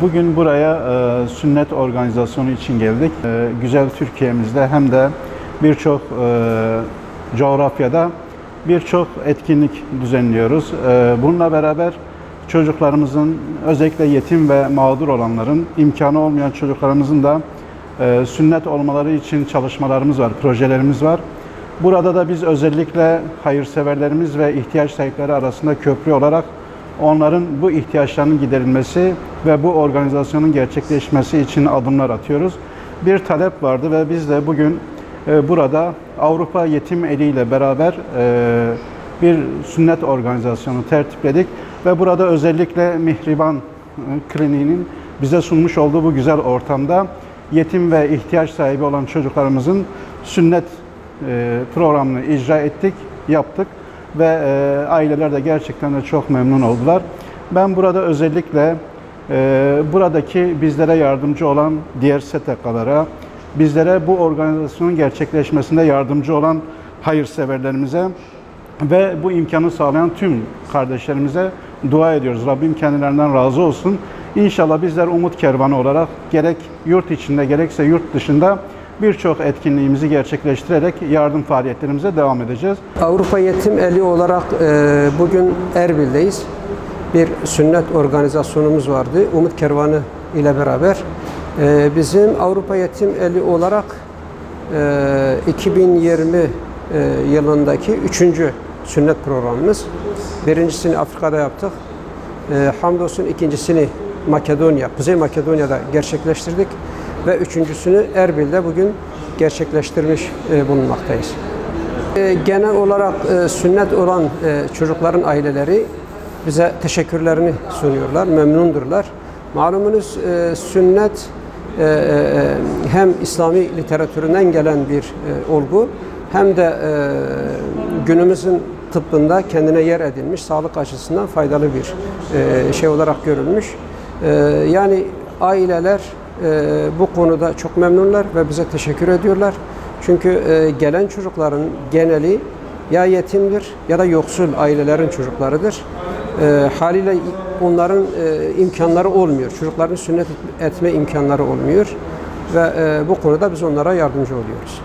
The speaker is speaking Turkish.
Bugün buraya sünnet organizasyonu için geldik. Güzel Türkiye'mizde hem de birçok coğrafyada birçok etkinlik düzenliyoruz. Bununla beraber çocuklarımızın, özellikle yetim ve mağdur olanların, imkanı olmayan çocuklarımızın da sünnet olmaları için çalışmalarımız var, projelerimiz var. Burada da biz özellikle hayırseverlerimiz ve ihtiyaç sahipleri arasında köprü olarak onların bu ihtiyaçlarının giderilmesi ve bu organizasyonun gerçekleşmesi için adımlar atıyoruz. Bir talep vardı ve biz de bugün burada Avrupa Yetim Eli ile beraber bir sünnet organizasyonu tertipledik ve burada özellikle Mihriban Kliniği'nin bize sunmuş olduğu bu güzel ortamda yetim ve ihtiyaç sahibi olan çocuklarımızın sünnet programını icra ettik, yaptık ve aileler de gerçekten de çok memnun oldular. Ben burada özellikle buradaki bizlere yardımcı olan diğer STK'lara, bizlere bu organizasyonun gerçekleşmesinde yardımcı olan hayırseverlerimize ve bu imkanı sağlayan tüm kardeşlerimize dua ediyoruz. Rabbim kendilerinden razı olsun. İnşallah bizler Umut Kervanı olarak gerek yurt içinde gerekse yurt dışında birçok etkinliğimizi gerçekleştirerek yardım faaliyetlerimize devam edeceğiz. Avrupa Yetim Eli olarak bugün Erbil'deyiz. Bir sünnet organizasyonumuz vardı. Umut Kervanı ile beraber. Bizim Avrupa Yetim Eli olarak 2020 yılındaki 3. sünnet programımız. Birincisini Afrika'da yaptık. Hamdolsun ikincisini Makedonya, Kuzey Makedonya'da gerçekleştirdik. Ve üçüncüsünü Erbil'de bugün gerçekleştirmiş bulunmaktayız. Genel olarak sünnet olan çocukların aileleri bize teşekkürlerini sunuyorlar, memnundurlar. Malumunuz sünnet hem İslami literatüründen gelen bir olgu hem de günümüzün tıbbında kendine yer edilmiş, sağlık açısından faydalı bir şey olarak görülmüş. Yani aileler bu konuda çok memnunlar ve bize teşekkür ediyorlar. Çünkü gelen çocukların geneli ya yetimdir ya da yoksul ailelerin çocuklarıdır. Haliyle onların imkanları olmuyor. Çocukların sünnet etme imkanları olmuyor. Ve bu konuda biz onlara yardımcı oluyoruz.